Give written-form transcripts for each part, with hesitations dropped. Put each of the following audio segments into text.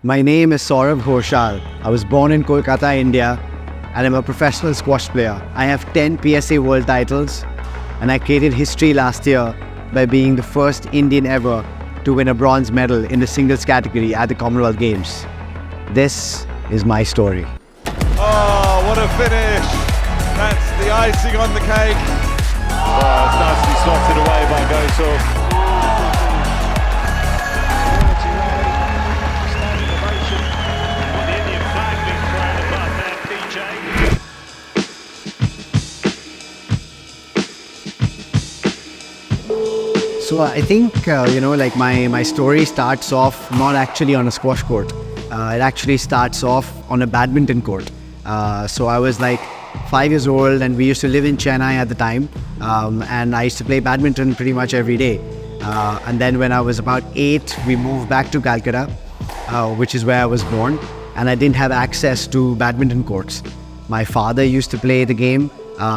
My name is Saurav Ghosal. I was born in Kolkata, India, and I'm a professional squash player. I have 10 PSA world titles, and I created history last year by being the first Indian ever to win a bronze medal in the singles category at the Commonwealth Games. This is my story. Oh, what a finish! That's the icing on the cake. Oh, it's nicely slotted away by Ghosal. So I think, my story starts off not actually on a squash court. It actually starts off on a badminton court. So I was like 5 years old, and we used to live in Chennai at the time. And I used to play badminton pretty much every day. And then when I was about 8, we moved back to Calcutta, which is where I was born. And I didn't have access to badminton courts. My father used to play the game,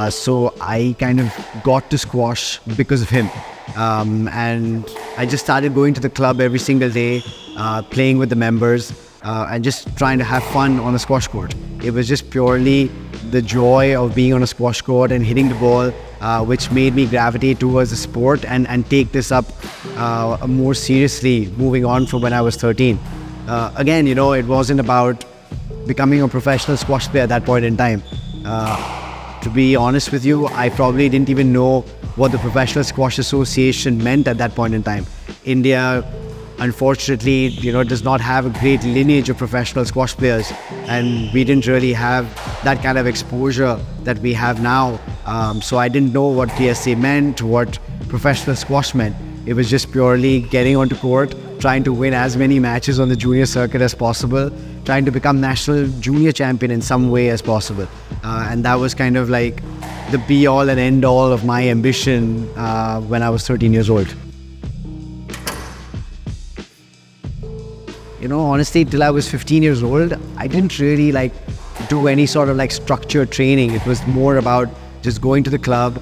so I kind of got to squash because of him. And I just started going to the club every single day, playing with the members, and just trying to have fun on a squash court. It was just purely the joy of being on a squash court and hitting the ball, which made me gravitate towards the sport and take this up more seriously, moving on from when I was 13. Again, it wasn't about becoming a professional squash player at that point in time. To be honest with you, I probably didn't even know what the Professional Squash Association meant at that point in time. India, unfortunately, does not have a great lineage of professional squash players, and we didn't really have that kind of exposure that we have now. So I didn't know what PSA meant, what professional squash meant. It was just purely getting onto court, trying to win as many matches on the junior circuit as possible, trying to become national junior champion in some way as possible. And that was kind of like the be-all and end-all of my ambition when I was 13 years old. Honestly, till I was 15 years old, I didn't really do any sort of structured training. It was more about just going to the club,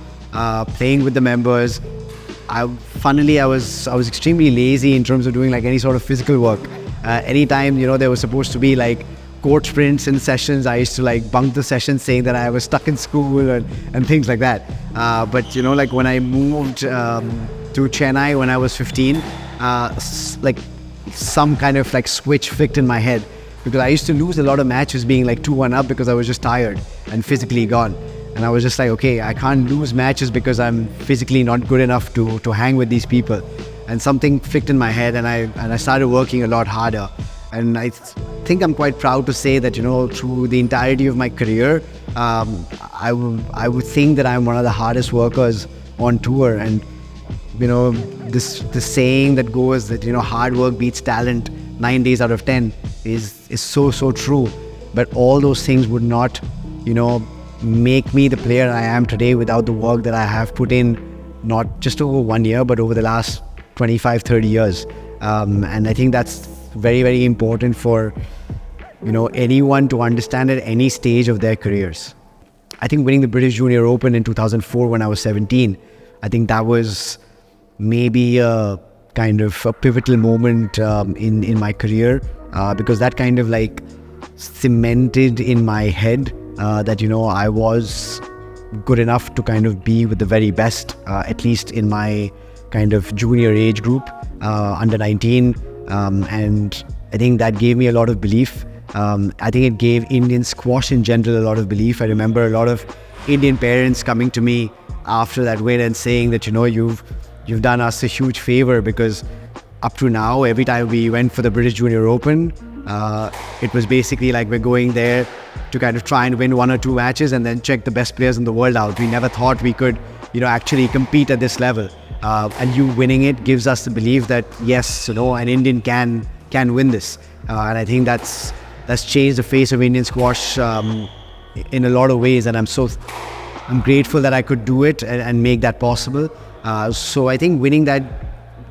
playing with the members. I was extremely lazy in terms of doing any sort of physical work. Anytime, there was supposed to be court sprints and sessions, I used to bunk the sessions saying that I was stuck in school and things like that. But when I moved to Chennai when I was 15, some kind of switch flicked in my head, because I used to lose a lot of matches being 2-1 up because I was just tired and physically gone. And I was just okay, I can't lose matches because I'm physically not good enough to hang with these people. And something clicked in my head, and I started working a lot harder. And I think I'm quite proud to say that, through the entirety of my career, I would think that I'm one of the hardest workers on tour. And, this saying that goes that, hard work beats talent 9 days out of 10 is so true. But all those things would not, make me the player I am today without the work that I have put in, not just over 1 year, but over the last 25, 30 years. And I think that's very, very important for, anyone to understand at any stage of their careers. I think winning the British Junior Open in 2004 when I was 17, I think that was maybe a kind of a pivotal moment in my career, because that kind of cemented in my head that I was good enough to kind of be with the very best, at least in my kind of junior age group, under 19, and I think that gave me a lot of belief. I think it gave Indian squash in general a lot of belief. I remember a lot of Indian parents coming to me after that win and saying that you've done us a huge favor, because up to now, every time we went for the British Junior Open, it was basically we're going there to kind of try and win 1 or 2 matches and then check the best players in the world out. We never thought we could, actually compete at this level. And you winning it gives us the belief that yes, an Indian can win this. And I think that's changed the face of Indian squash in a lot of ways. And I'm grateful that I could do it and make that possible. So I think winning that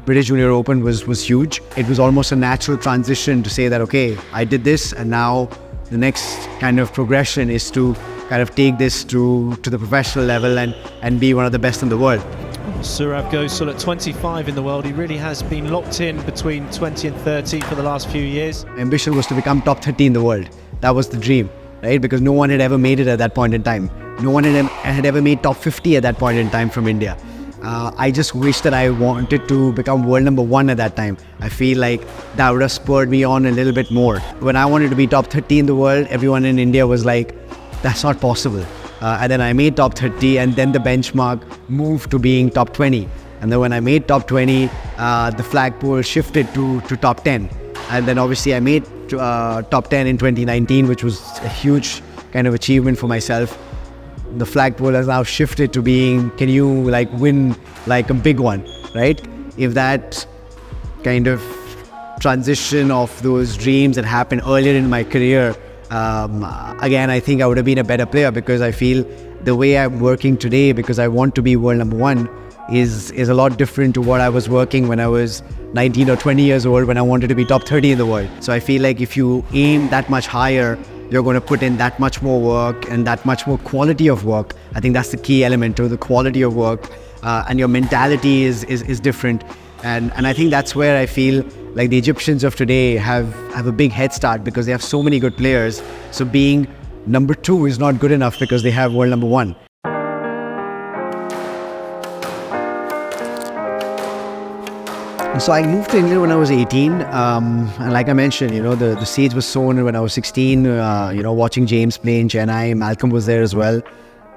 British Junior Open was huge. It was almost a natural transition to say that, okay, I did this, and now the next kind of progression is to kind of take this to the professional level and be one of the best in the world. Saurav Ghosal at 25 in the world. He really has been locked in between 20 and 30 for the last few years. My ambition was to become top 30 in the world. That was the dream, right? Because no one had ever made it at that point in time. No one had ever made top 50 at that point in time from India. I just wish that I wanted to become world number 1 at that time. I feel like that would have spurred me on a little bit more. When I wanted to be top 30 in the world, everyone in India was like, that's not possible. And then I made top 30, and then the benchmark moved to being top 20. And then when I made top 20, the flagpole shifted to top 10. And then obviously I made top 10 in 2019, which was a huge kind of achievement for myself. The flagpole has now shifted to being, can you like win like a big one, right? If that kind of transition of those dreams that happened earlier in my career, again, I think I would have been a better player, because I feel the way I'm working today, because I want to be world number 1, is a lot different to what I was working when I was 19 or 20 years old, when I wanted to be top 30 in the world. So I feel like if you aim that much higher, you're going to put in that much more work and that much more quality of work. I think that's the key element to the quality of work, and your mentality is different. And I think that's where I feel like the Egyptians of today have a big head start, because they have so many good players. So being number 2 is not good enough, because they have world number 1. So I moved to England when I was 18, and like I mentioned, the seeds were sown when I was 16, watching James play in Chennai. Malcolm was there as well.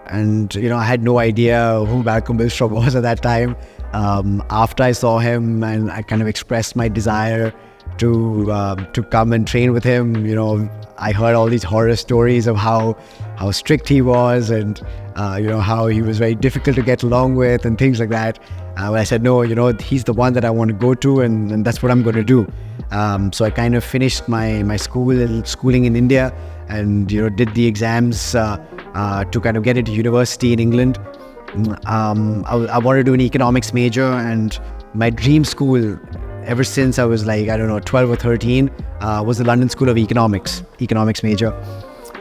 And, I had no idea who Malcolm Wilstrop was at that time. After I saw him, and I kind of expressed my desire to come and train with him, I heard all these horror stories of how strict he was, and how he was very difficult to get along with and things like that. But I said, no, he's the one that I want to go to, and that's what I'm going to do. So I kind of finished my schooling in India, and did the exams to kind of get into university in England. I wanted to do an economics major, and my dream school ever since I was like, 12 or 13, was the London School of Economics major.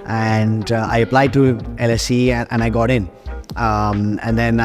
And I applied to LSE, and I got in. And then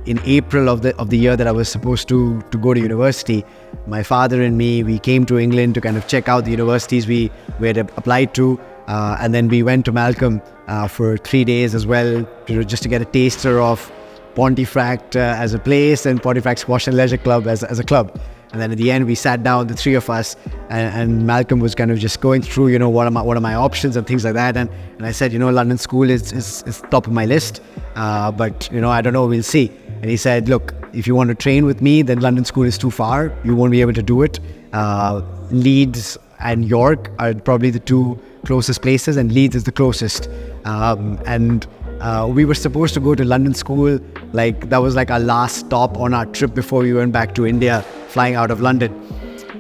in April of the year that I was supposed to go to university, my father and me, we came to England to kind of check out the universities we had applied to. And then we went to Malcolm for 3 days as well, just to get a taster of Pontefract as a place, and Pontefract Squash and Leisure Club as a club. And then at the end, we sat down, the 3 of us, and Malcolm was kind of just going through, what are my options and things like that. And I said, London School is top of my list, but I don't know, we'll see. And he said, look, if you want to train with me, then London School is too far. You won't be able to do it. Leeds and York are probably the 2 closest places, and Leeds is the closest. We were supposed to go to London School, like that was like our last stop on our trip before we went back to India, flying out of London.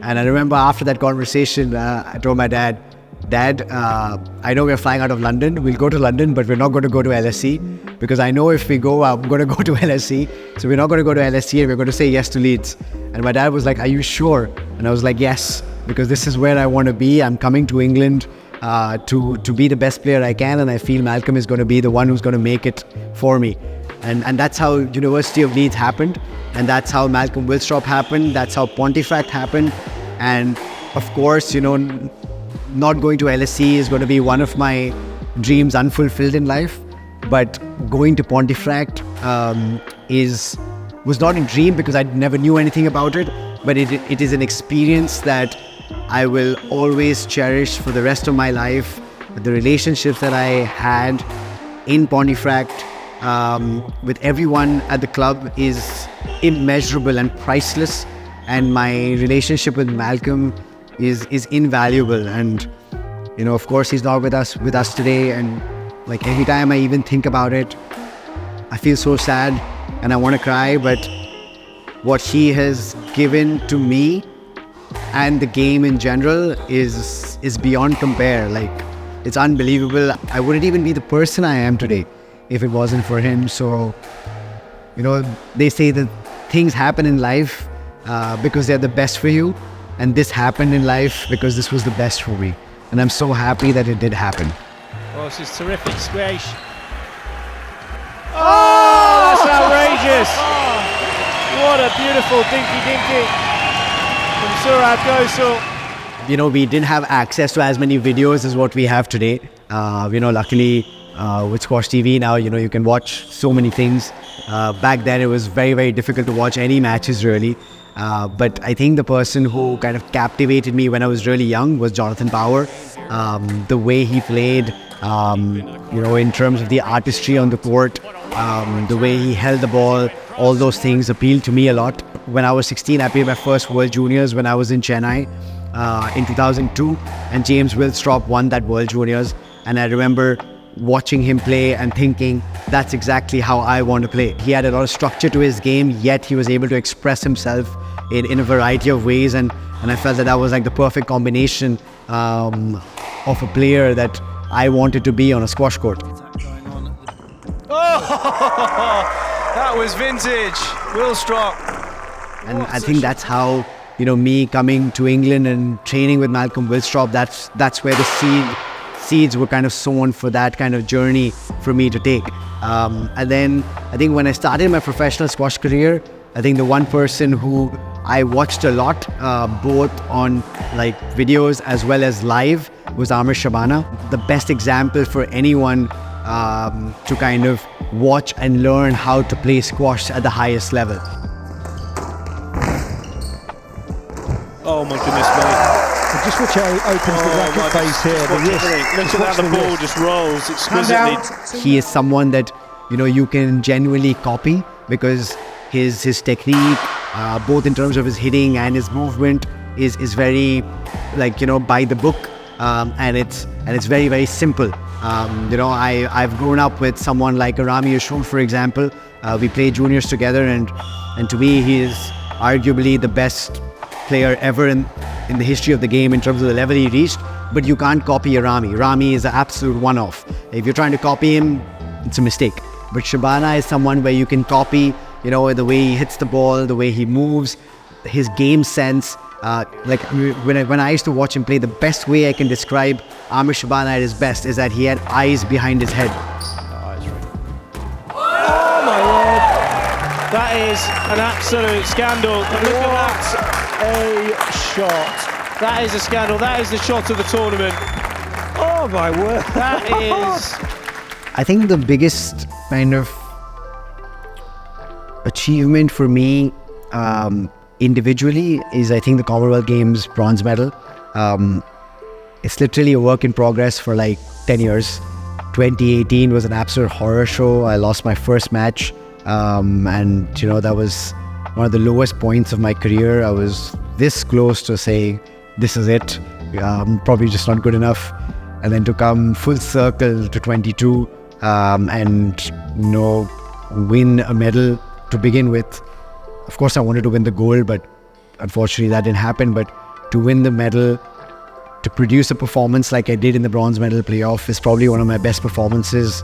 And I remember after that conversation, I told my dad, I know we're flying out of London, we'll go to London, but we're not going to go to LSE, because I know if we go, I'm going to go to LSE, so we're not going to go to LSE, and we're going to say yes to Leeds. And my dad was like, are you sure? And I was like, yes, because this is where I want to be. I'm coming to England to be the best player I can, and I feel Malcolm is going to be the one who's going to make it for me. And that's how University of Leeds happened, and that's how Malcolm Wilstrop happened, that's how Pontefract happened. And of course, not going to LSE is going to be one of my dreams unfulfilled in life, but going to Pontefract was not a dream, because I never knew anything about it, but it is an experience that I will always cherish for the rest of my life. The relationships that I had in Pontefract with everyone at the club is immeasurable and priceless, and my relationship with Malcolm is invaluable. And of course, he's not with us today, and like every time I even think about it, I feel so sad and I want to cry. But what he has given to me and the game in general is beyond compare. Like, it's unbelievable. I wouldn't even be the person I am today if it wasn't for him. So, they say that things happen in life because they're the best for you, and this happened in life because this was the best for me, and I'm so happy that it did happen. Well, this is terrific squish. Oh, that's outrageous. what a beautiful dinky from Saurav Ghosal. You know, we didn't have access to as many videos as what we have today. You know, luckily with Squash TV now, you know, you can watch so many things. Back then it was very, very difficult to watch any matches really. But I think the person who kind of captivated me when I was really young was Jonathan Power. The way he played, you know, in terms of the artistry on the court, the way he held the ball, all those things appealed to me a lot. When I was 16, I played my first World Juniors when I was in Chennai in 2002, and James Willstrop won that World Juniors. And I remember watching him play and thinking, that's exactly how I want to play. He had a lot of structure to his game, yet he was able to express himself in a variety of ways, and I felt that was like the perfect combination of a player that I wanted to be on a squash court. Oh, that was vintage, Willstrop. And I think that's how, you know, me coming to England and training with Malcolm Willstrop, that's where the seeds were kind of sown for that kind of journey for me to take. And then I think when I started my professional squash career, I think the one person who I watched a lot, both on like videos as well as live, was Amir Shabana. The best example for anyone to kind of watch and learn how to play squash at the highest level. Oh my goodness me. Just watch how he opens the racket face here. Look at how the ball just rolls exquisitely. He is someone that, you know, you can genuinely copy, because his technique, both in terms of his hitting and his movement, is very, like, you know, by the book, and it's very, very simple. You know, I've grown up with someone like Rami Yashul, for example. We played juniors together, and to me, he is arguably the best player ever in the history of the game in terms of the level he reached. But you can't copy Rami. Rami is an absolute one-off. If you're trying to copy him, it's a mistake. But Shabana is someone where you can copy, you know, the way he hits the ball, the way he moves, his game sense. Like when I used to watch him play, the best way I can describe Amir Shabana at his best is that he had eyes behind his head. Oh my word! That is an absolute scandal. And look at that. A shot. That is a scandal. That is the shot of the tournament. Oh my word. That is... I think the biggest kind of achievement for me individually is, I think, the Commonwealth Games bronze medal. It's literally a work in progress for like 10 years. 2018 was an absolute horror show. I lost my first match, and you know, that was one of the lowest points of my career. I was this close to saying, this is it, probably just not good enough. And then to come full circle to 22 and, you know, win a medal to begin with. Of course, I wanted to win the gold, but unfortunately that didn't happen. But to win the medal, to produce a performance like I did in the bronze medal playoff, is probably one of my best performances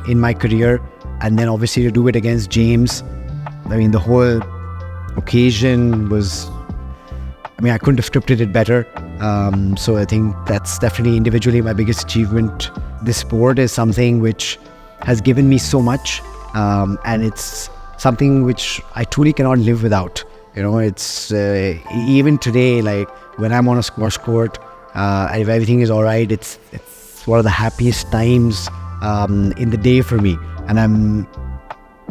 in my career. And then obviously to do it against James, I mean, the whole occasion was, I mean, I couldn't have scripted it better. So I think that's definitely individually my biggest achievement. This sport is something which has given me so much, and it's something which I truly cannot live without. You know, it's even today, like when I'm on a squash court, and if everything is all right, it's one of the happiest times in the day for me. And I'm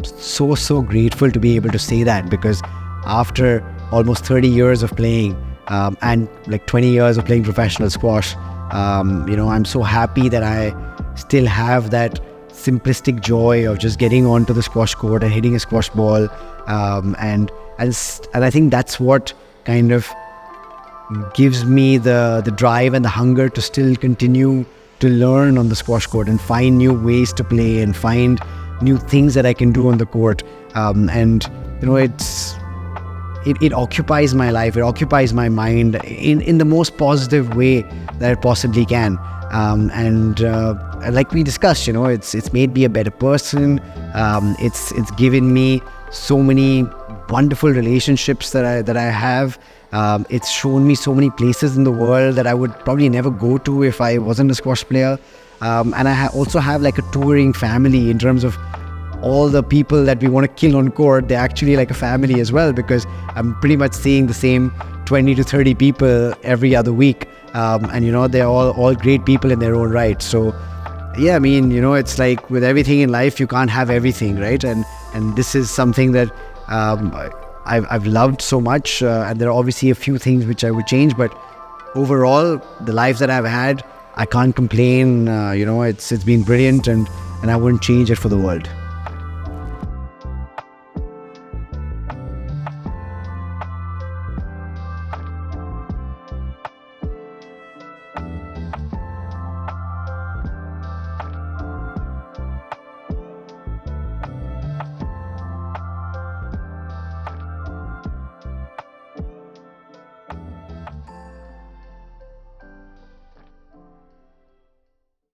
so grateful to be able to say that, because after almost 30 years of playing and like 20 years of playing professional squash, you know, I'm so happy that I still have that simplistic joy of just getting onto the squash court and hitting a squash ball, and I think that's what kind of gives me the drive and the hunger to still continue to learn on the squash court and find new ways to play and find new things that I can do on the court. And you know, it occupies my life, it occupies my mind in the most positive way that it possibly can. And like we discussed, you know, it's made me a better person. It's given me so many wonderful relationships that I have. It's shown me so many places in the world that I would probably never go to if I wasn't a squash player. And I also have like a touring family in terms of all the people that we want to kill on court, they're actually like a family as well, because I'm pretty much seeing the same 20 to 30 people every other week. And, you know, they're all great people in their own right. So, yeah, I mean, you know, it's like with everything in life, you can't have everything, right? And this is something that I've loved so much. And there are obviously a few things which I would change, but overall, the life that I've had, I can't complain. You know, it's been brilliant, and I wouldn't change it for the world.